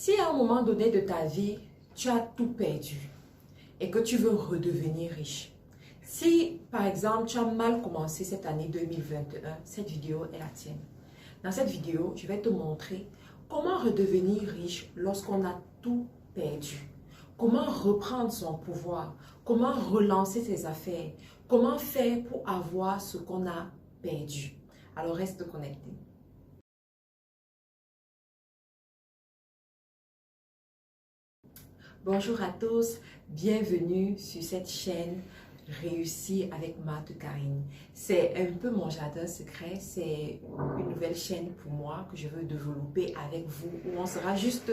Si à un moment donné de ta vie, tu as tout perdu et que tu veux redevenir riche, si par exemple tu as mal commencé cette année 2021, cette vidéo est la tienne. Dans cette vidéo, je vais te montrer comment redevenir riche lorsqu'on a tout perdu. Comment reprendre son pouvoir, comment relancer ses affaires, comment faire pour avoir ce qu'on a perdu. Alors reste connecté. Bonjour à tous, bienvenue sur cette chaîne Réussir avec Marthe Karine. C'est un peu mon jardin secret, c'est une nouvelle chaîne pour moi que je veux développer avec vous, où on sera juste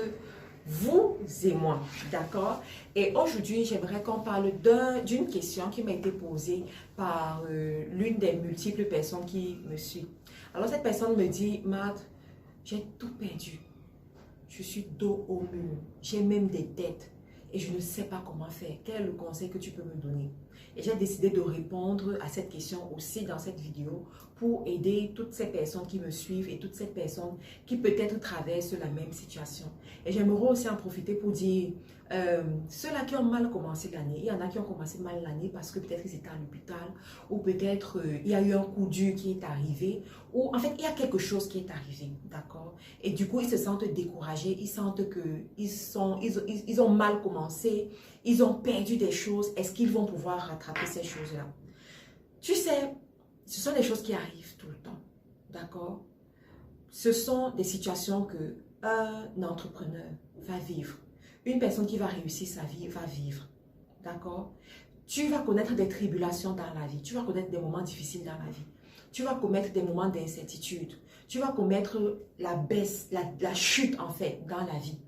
vous et moi, d'accord? Et aujourd'hui, j'aimerais qu'on parle d'une question qui m'a été posée par l'une des multiples personnes qui me suit. Alors cette personne me dit, Marthe, j'ai tout perdu. Je suis dos au mur, j'ai même des dettes et je ne sais pas comment faire. Quel est le conseil que tu peux me donner? Et j'ai décidé de répondre à cette question aussi dans cette vidéo pour aider toutes ces personnes qui me suivent et toutes ces personnes qui peut-être traversent la même situation. Et j'aimerais aussi en profiter pour dire, ceux-là qui ont mal commencé l'année, il y en a qui ont commencé mal l'année parce que peut-être ils étaient à l'hôpital ou peut-être il y a eu un coup dur qui est arrivé ou en fait il y a quelque chose qui est arrivé, d'accord? Et du coup ils se sentent découragés, ils sentent qu'ils ont mal commencé, ils ont perdu des choses. Est-ce qu'ils vont pouvoir rattraper ces choses-là? Tu sais, ce sont des choses qui arrivent tout le temps, d'accord? Ce sont des situations que un entrepreneur va vivre. Une personne qui va réussir sa vie va vivre, d'accord? Tu vas connaître des tribulations dans la vie, tu vas connaître des moments difficiles dans la vie, tu vas commettre des moments d'incertitude, tu vas commettre la baisse, la chute en fait dans la vie.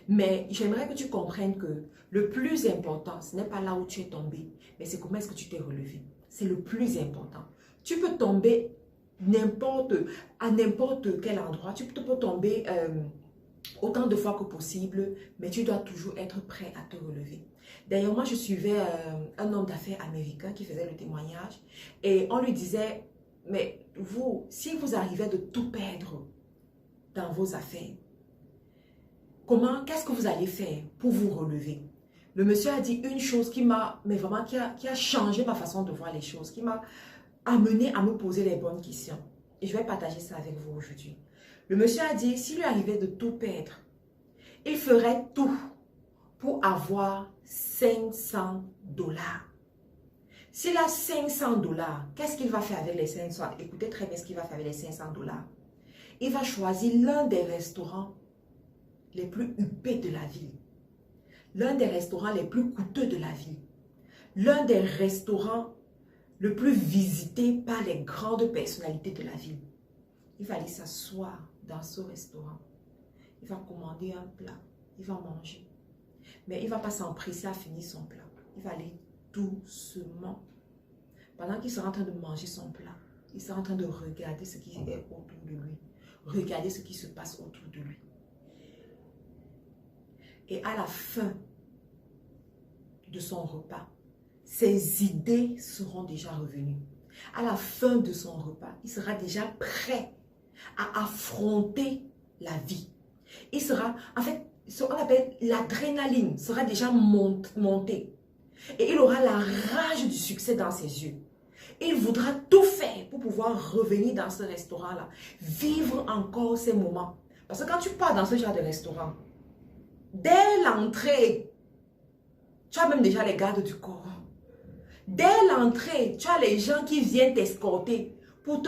Mais j'aimerais que tu comprennes que le plus important, ce n'est pas là où tu es tombé, mais c'est comment est-ce que tu t'es relevé. C'est le plus important. Tu peux tomber à n'importe quel endroit, tu peux tomber autant de fois que possible, mais tu dois toujours être prêt à te relever. D'ailleurs, moi, je suivais un homme d'affaires américain qui faisait le témoignage et on lui disait, mais vous, si vous arrivez de tout perdre dans vos affaires, qu'est-ce que vous allez faire pour vous relever? Le monsieur a dit une chose qui m'a, mais vraiment qui a changé ma façon de voir les choses, qui m'a amené à me poser les bonnes questions. Et je vais partager ça avec vous aujourd'hui. Le monsieur a dit, s'il lui arrivait de tout perdre, il ferait tout pour avoir 500 $. S'il a 500 $, qu'est-ce qu'il va faire avec les 500 $? Écoutez très bien ce qu'il va faire avec les 500 $. Il va choisir l'un des restaurants les plus huppés de la ville, l'un des restaurants les plus coûteux de la ville, l'un des restaurants le plus visité par les grandes personnalités de la ville. Il va aller s'asseoir dans ce restaurant. Il va commander un plat. Il va manger. Mais il ne va pas s'empresser à finir son plat. Il va aller doucement. Pendant qu'il sera en train de manger son plat, il sera en train de regarder ce qui est autour de lui. Regarder ce qui se passe autour de lui. Et à la fin de son repas, ses idées seront déjà revenues. À la fin de son repas, il sera déjà prêt à affronter la vie. Il sera, en fait, ce qu'on appelle l'adrénaline sera déjà montée. Et il aura la rage du succès dans ses yeux. Il voudra tout faire pour pouvoir revenir dans ce restaurant-là. Vivre encore ces moments. Parce que quand tu pars dans ce genre de restaurant, dès l'entrée, tu as même déjà les gardes du corps. Dès l'entrée, tu as les gens qui viennent t'escorter pour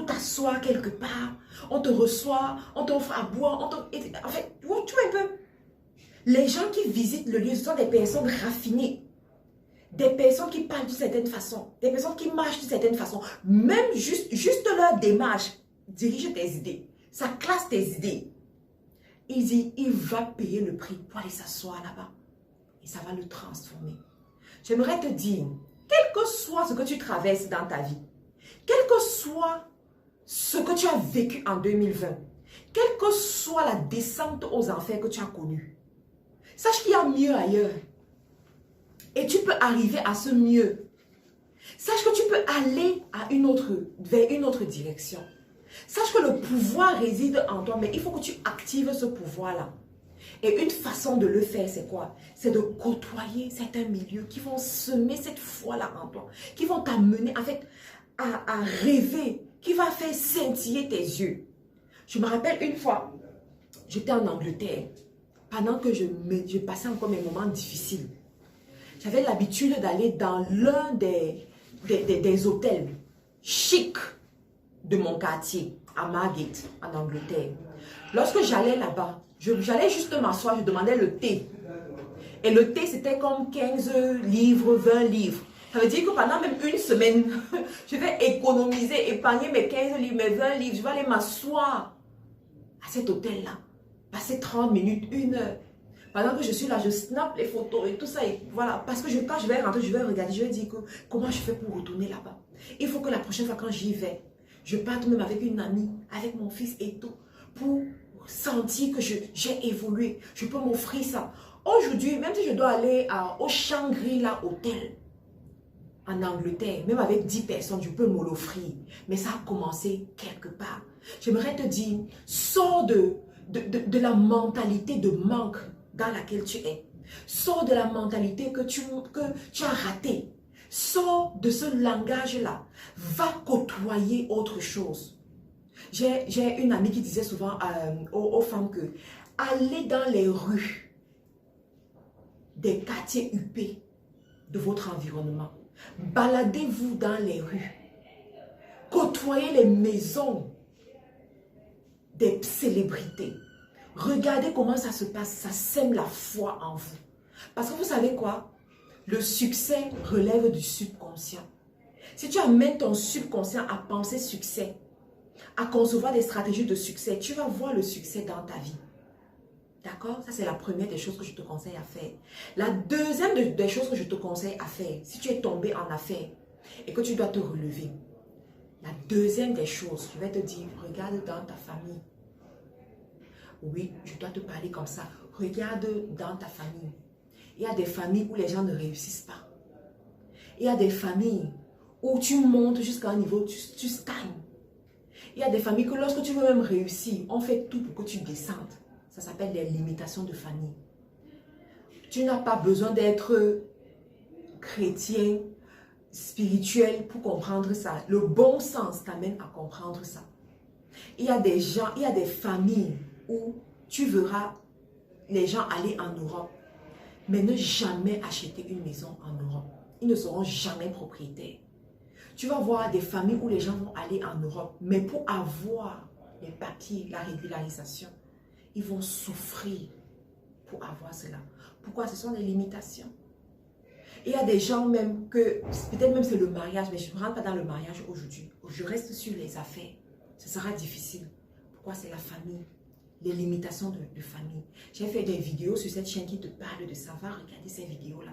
t'asseoir quelque part. On te reçoit, on t'offre à boire. En fait, tu vois un peu. Les gens qui visitent le lieu, ce sont des personnes raffinées. Des personnes qui parlent d'une certaine façon. Des personnes qui marchent d'une certaine façon. Même juste leur démarche dirige tes idées. Ça classe tes idées. Il dit, il va payer le prix pour aller s'asseoir là-bas. Et ça va le transformer. J'aimerais te dire, quel que soit ce que tu traverses dans ta vie, quel que soit ce que tu as vécu en 2020, quelle que soit la descente aux enfers que tu as connue, sache qu'il y a mieux ailleurs. Et tu peux arriver à ce mieux. Sache que tu peux aller vers une autre direction. Sache que le pouvoir réside en toi, mais il faut que tu actives ce pouvoir-là. Et une façon de le faire, c'est quoi? C'est de côtoyer certains milieux qui vont semer cette foi-là en toi, qui vont t'amener en fait à rêver, qui va faire scintiller tes yeux. Je me rappelle une fois, j'étais en Angleterre, pendant que je passais encore mes moments difficiles. J'avais l'habitude d'aller dans l'un des hôtels chics de mon quartier, à Margate, en Angleterre. Lorsque j'allais là-bas, j'allais juste m'asseoir, je demandais le thé. Et le thé, c'était comme 15 livres, 20 livres. Ça veut dire que pendant même une semaine, je vais économiser, épargner mes 15 livres, mes 20 livres. Je vais aller m'asseoir à cet hôtel-là, passer 30 minutes, 1 heure. Pendant que je suis là, je snap les photos et tout ça. Et voilà, parce que quand je vais rentrer, je vais regarder, je vais dire que, comment je fais pour retourner là-bas. Il faut que la prochaine fois quand j'y vais, je parte même avec une amie, avec mon fils et tout, pour sentir que j'ai évolué. Je peux m'offrir ça. Aujourd'hui, même si je dois aller au Shangri-La Hotel, en Angleterre, même avec 10 personnes, je peux me l'offrir. Mais ça a commencé quelque part. J'aimerais te dire, sors de la mentalité de manque dans laquelle tu es. Sors de la mentalité que tu as raté. Sors de ce langage-là. Va côtoyer autre chose. J'ai une amie qui disait souvent aux femmes que allez dans les rues des quartiers huppés de votre environnement. Baladez-vous dans les rues. Côtoyez les maisons des célébrités. Regardez comment ça se passe. Ça sème la foi en vous. Parce que vous savez quoi? Le succès relève du subconscient. Si tu amènes ton subconscient à penser succès, à concevoir des stratégies de succès, tu vas voir le succès dans ta vie. D'accord? Ça, c'est la première des choses que je te conseille à faire. La deuxième des choses que je te conseille à faire, si tu es tombé en affaires et que tu dois te relever, la deuxième des choses, je vais te dire, regarde dans ta famille. Oui, je dois te parler comme ça. Regarde dans ta famille. Il y a des familles où les gens ne réussissent pas. Il y a des familles où tu montes jusqu'à un niveau, tu stagnes. Il y a des familles que lorsque tu veux même réussir, on fait tout pour que tu descendes. Ça s'appelle les limitations de famille. Tu n'as pas besoin d'être chrétien, spirituel pour comprendre ça. Le bon sens t'amène à comprendre ça. Il y a des gens, il y a des familles où tu verras les gens aller en Europe, mais ne jamais acheter une maison en Europe. Ils ne seront jamais propriétaires. Tu vas voir des familles où les gens vont aller en Europe, mais pour avoir les papiers, la régularisation, ils vont souffrir pour avoir cela. Pourquoi? Ce sont des limitations. Il y a des gens même que, peut-être même c'est le mariage, mais je ne rentre pas dans le mariage aujourd'hui. Je reste sur les affaires. Ce sera difficile. Pourquoi? C'est la famille. Les limitations de famille. J'ai fait des vidéos sur cette chaîne qui te parle de ça. Va regarder ces vidéos-là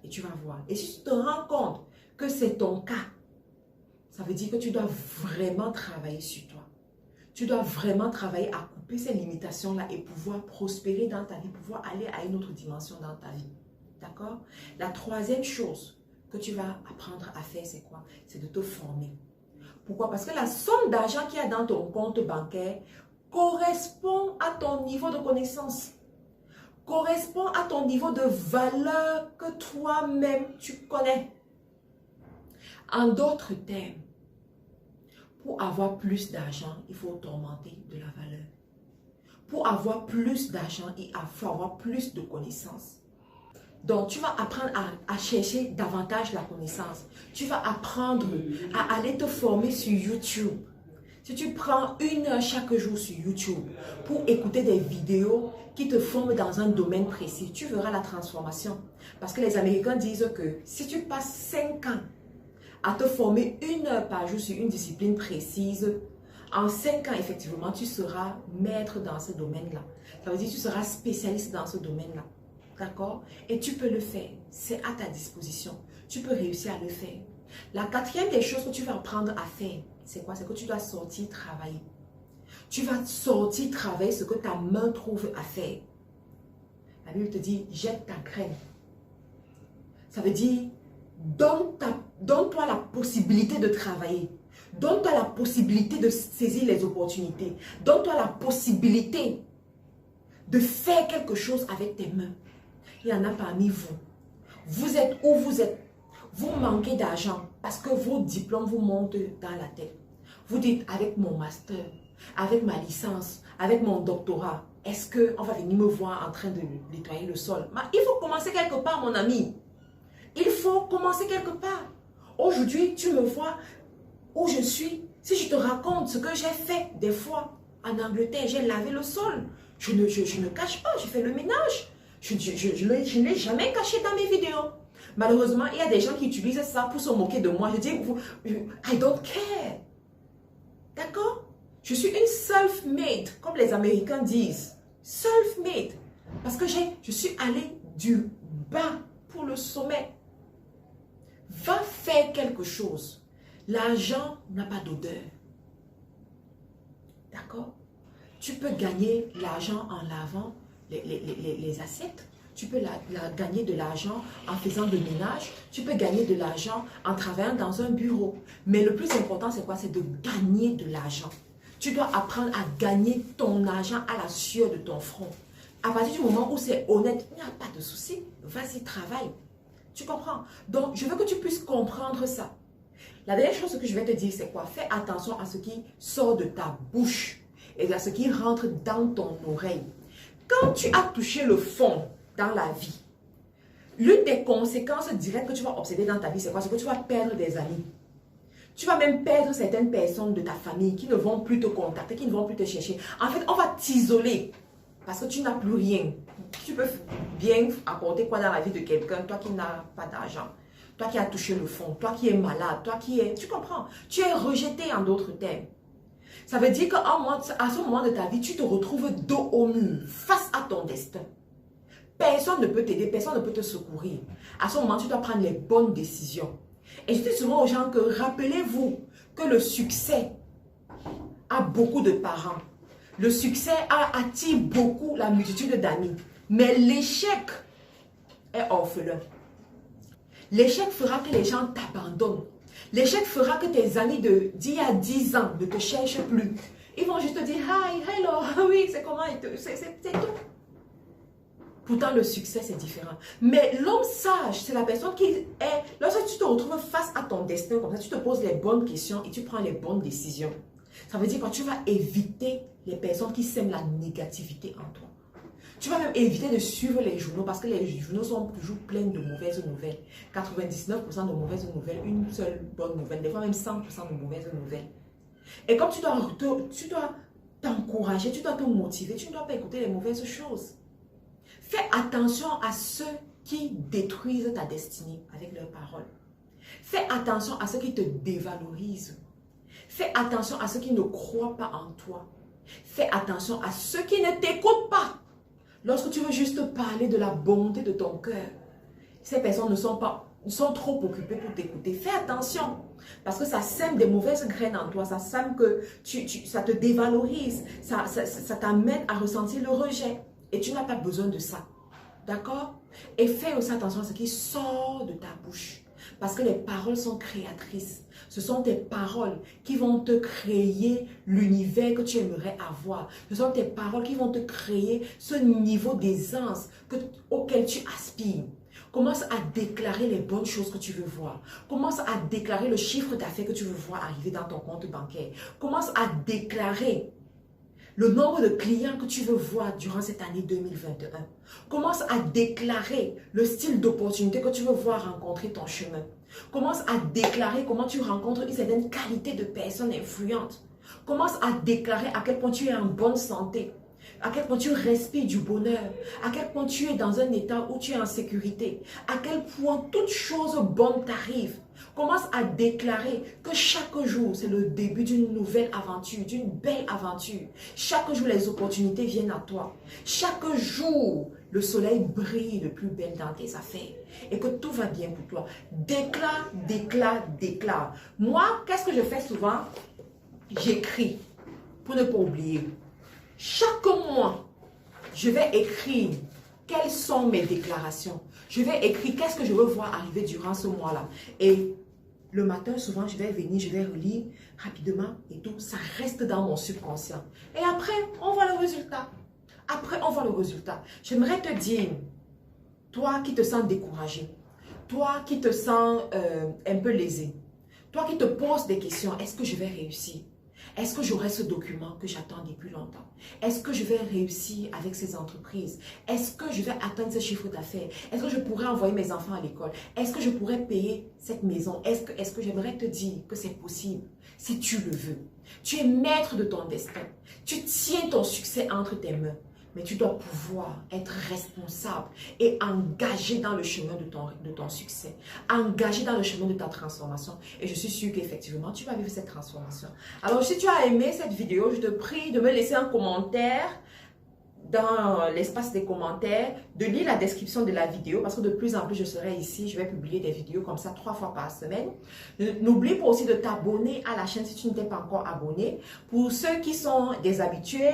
et tu vas voir. Et si tu te rends compte que c'est ton cas, ça veut dire que tu dois vraiment travailler sur toi. Tu dois vraiment travailler à couper ces limitations-là et pouvoir prospérer dans ta vie, pouvoir aller à une autre dimension dans ta vie. D'accord? La troisième chose que tu vas apprendre à faire, c'est quoi? C'est de te former. Pourquoi? Parce que la somme d'argent qu'il y a dans ton compte bancaire correspond à ton niveau de connaissance, correspond à ton niveau de valeur que toi-même tu connais. En d'autres termes, pour avoir plus d'argent, il faut augmenter de la valeur. Pour avoir plus d'argent, il faut avoir plus de connaissances. Donc, tu vas apprendre à chercher davantage la connaissance. Tu vas apprendre à aller te former sur YouTube. Si tu prends 1 heure chaque jour sur YouTube pour écouter des vidéos qui te forment dans un domaine précis, tu verras la transformation. Parce que les Américains disent que si tu passes 5 ans à te former 1 heure par jour sur une discipline précise, en 5 ans, effectivement, tu seras maître dans ce domaine-là. Ça veut dire que tu seras spécialiste dans ce domaine-là. D'accord? Et tu peux le faire. C'est à ta disposition. Tu peux réussir à le faire. La quatrième des choses que tu vas apprendre à faire, c'est quoi? C'est que tu dois sortir travailler. Tu vas sortir travailler ce que ta main trouve à faire. La Bible te dit, jette ta graine. Ça veut dire, donne-toi la possibilité de travailler. Donne-toi la possibilité de saisir les opportunités. Donne-toi la possibilité de faire quelque chose avec tes mains. Il y en a parmi vous. Vous êtes où vous êtes. Vous manquez d'argent parce que vos diplômes vous montent dans la tête. Vous dites, avec mon master, avec ma licence, avec mon doctorat, est-ce qu'on va venir me voir en train de nettoyer le sol? Il faut commencer quelque part, mon ami. Il faut commencer quelque part. Aujourd'hui, tu me vois où je suis. Si je te raconte ce que j'ai fait des fois en Angleterre, j'ai lavé le sol. Je ne cache pas, j'ai fait le ménage. Je ne l'ai jamais caché dans mes vidéos. Malheureusement, il y a des gens qui utilisent ça pour se moquer de moi. Je dis, I don't care. D'accord? Je suis une self-made, comme les Américains disent. Self-made. Parce que je suis allée du bas pour le sommet. Va faire quelque chose. L'argent n'a pas d'odeur. D'accord? Tu peux gagner l'argent en lavant les assiettes. Tu peux gagner de l'argent en faisant de ménage. Tu peux gagner de l'argent en travaillant dans un bureau. Mais le plus important, c'est quoi? C'est de gagner de l'argent. Tu dois apprendre à gagner ton argent à la sueur de ton front. À partir du moment où c'est honnête, il n'y a pas de souci. Vas-y, travaille. Tu comprends? Donc, je veux que tu puisses comprendre ça. La dernière chose que je vais te dire, c'est quoi? Fais attention à ce qui sort de ta bouche et à ce qui rentre dans ton oreille. Quand tu as touché le fond dans la vie, l'une des conséquences directes que tu vas observer dans ta vie, c'est quoi? C'est que tu vas perdre des amis. Tu vas même perdre certaines personnes de ta famille qui ne vont plus te contacter, qui ne vont plus te chercher. En fait, on va t'isoler parce que tu n'as plus rien. Tu peux bien apporter quoi dans la vie de quelqu'un, toi qui n'as pas d'argent, toi qui as touché le fond, toi qui es malade, toi qui es... Tu comprends? Tu es rejeté en d'autres termes. Ça veut dire qu'à ce moment de ta vie, tu te retrouves dos au mur, face à ton destin. Personne ne peut t'aider, personne ne peut te secourir. À ce moment, tu dois prendre les bonnes décisions. Et je dis souvent aux gens que rappelez-vous que le succès a beaucoup de parents. Le succès attire beaucoup la multitude d'amis. Mais l'échec est orphelin. L'échec fera que les gens t'abandonnent. L'échec fera que tes amis d'il y a 10 ans ne te cherchent plus. Ils vont juste te dire, hi, hello, oui, c'est comment, c'est tout. Pourtant, le succès, c'est différent. Mais l'homme sage, c'est la personne qui est... Lorsque tu te retrouves face à ton destin, comme ça, tu te poses les bonnes questions et tu prends les bonnes décisions. Ça veut dire que tu vas éviter les personnes qui sèment la négativité en toi. Tu vas même éviter de suivre les journaux parce que les journaux sont toujours pleins de mauvaises nouvelles. 99% de mauvaises nouvelles, une seule bonne nouvelle, des fois même 100% de mauvaises nouvelles. Et comme tu dois t'encourager, tu dois te motiver, tu ne dois pas écouter les mauvaises choses. Fais attention à ceux qui détruisent ta destinée avec leurs paroles. Fais attention à ceux qui te dévalorisent. Fais attention à ceux qui ne croient pas en toi. Fais attention à ceux qui ne t'écoutent pas. Lorsque tu veux juste parler de la bonté de ton cœur, ces personnes sont trop occupées pour t'écouter. Fais attention, parce que ça sème des mauvaises graines en toi, ça sème que ça te dévalorise, ça t'amène à ressentir le rejet. Et tu n'as pas besoin de ça. D'accord? Et fais aussi attention à ce qui sort de ta bouche. Parce que les paroles sont créatrices. Ce sont tes paroles qui vont te créer l'univers que tu aimerais avoir. Ce sont tes paroles qui vont te créer ce niveau d'aisance auquel tu aspires. Commence à déclarer les bonnes choses que tu veux voir. Commence à déclarer le chiffre d'affaires que tu veux voir arriver dans ton compte bancaire. Commence à déclarer le nombre de clients que tu veux voir durant cette année 2021. Commence à déclarer le style d'opportunité que tu veux voir rencontrer ton chemin. Commence à déclarer comment tu rencontres une certaine qualité de personnes influentes. Commence à déclarer à quel point tu es en bonne santé. À quel point tu respires du bonheur. À quel point tu es dans un état où tu es en sécurité. À quel point toute chose bonne t'arrive. Commence à déclarer que chaque jour, c'est le début d'une nouvelle aventure, d'une belle aventure. Chaque jour, les opportunités viennent à toi. Chaque jour, le soleil brille de plus belle dans tes affaires. Et que tout va bien pour toi. Déclare, déclare, déclare. Moi, qu'est-ce que je fais souvent? J'écris pour ne pas oublier. Chaque mois, je vais écrire quelles sont mes déclarations. Je vais écrire qu'est-ce que je veux voir arriver durant ce mois-là. Et le matin, souvent, je vais venir, je vais relire rapidement et tout. Ça reste dans mon subconscient. Et après, on voit le résultat. Après, on voit le résultat. J'aimerais te dire, toi qui te sens découragé, toi qui te sens un peu lésé, toi qui te poses des questions, est-ce que je vais réussir? Est-ce que j'aurai ce document que j'attends depuis longtemps? Est-ce que je vais réussir avec ces entreprises? Est-ce que je vais atteindre ce chiffre d'affaires? Est-ce que je pourrais envoyer mes enfants à l'école? Est-ce que je pourrais payer cette maison? Est-ce que j'aimerais te dire que c'est possible si tu le veux? Tu es maître de ton destin. Tu tiens ton succès entre tes mains. Mais tu dois pouvoir être responsable et engagé dans le chemin de ton succès. Engagé dans le chemin de ta transformation. Et je suis sûre qu'effectivement, tu vas vivre cette transformation. Alors, si tu as aimé cette vidéo, je te prie de me laisser un commentaire dans l'espace des commentaires, de lire la description de la vidéo parce que de plus en plus je serai ici, je vais publier des vidéos comme ça 3 fois par semaine. N'oublie pas aussi de t'abonner à la chaîne si tu ne t'es pas encore abonné. Pour ceux qui sont des habitués,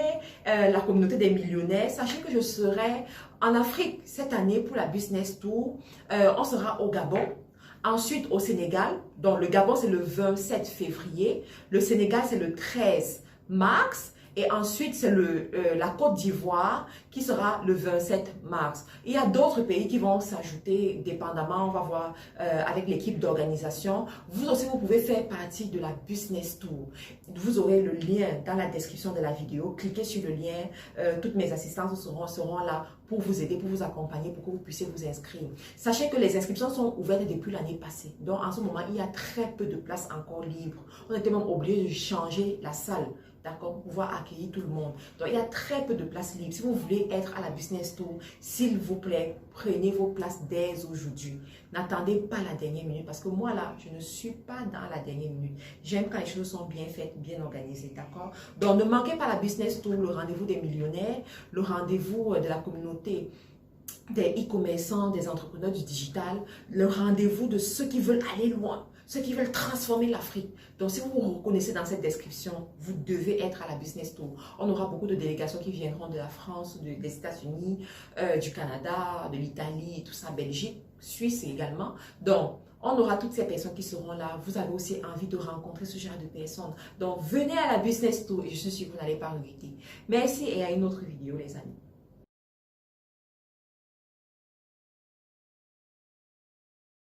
la communauté des millionnaires, sachez que je serai en Afrique cette année pour la Business Tour. On sera au Gabon. Ensuite au Sénégal, donc le Gabon c'est le 27 février, le Sénégal c'est le 13 mars. Et ensuite, c'est la Côte d'Ivoire qui sera le 27 mars. Il y a d'autres pays qui vont s'ajouter dépendamment, on va voir avec l'équipe d'organisation. Vous aussi, vous pouvez faire partie de la Business Tour. Vous aurez le lien dans la description de la vidéo. Cliquez sur le lien. Toutes mes assistantes seront là pour vous aider, pour vous accompagner, pour que vous puissiez vous inscrire. Sachez que les inscriptions sont ouvertes depuis l'année passée. Donc, en ce moment, il y a très peu de places encore libres. On était même obligé de changer la salle. D'accord, pour pouvoir accueillir tout le monde. Donc, il y a très peu de places libres. Si vous voulez être à la Business Tour, s'il vous plaît, prenez vos places dès aujourd'hui. N'attendez pas la dernière minute parce que moi, là, je ne suis pas dans la dernière minute. J'aime quand les choses sont bien faites, bien organisées, d'accord? Donc, ne manquez pas la Business Tour, le rendez-vous des millionnaires, le rendez-vous de la communauté des e-commerçants, des entrepreneurs du digital, le rendez-vous de ceux qui veulent aller loin, ceux qui veulent transformer l'Afrique. Donc, si vous vous reconnaissez dans cette description, vous devez être à la Business Tour. On aura beaucoup de délégations qui viendront de la France, des États-Unis, du Canada, de l'Italie, tout ça, Belgique, Suisse également. Donc, on aura toutes ces personnes qui seront là. Vous avez aussi envie de rencontrer ce genre de personnes. Donc, venez à la Business Tour et je suis sûre que vous n'allez pas regretter. Merci et à une autre vidéo, les amis.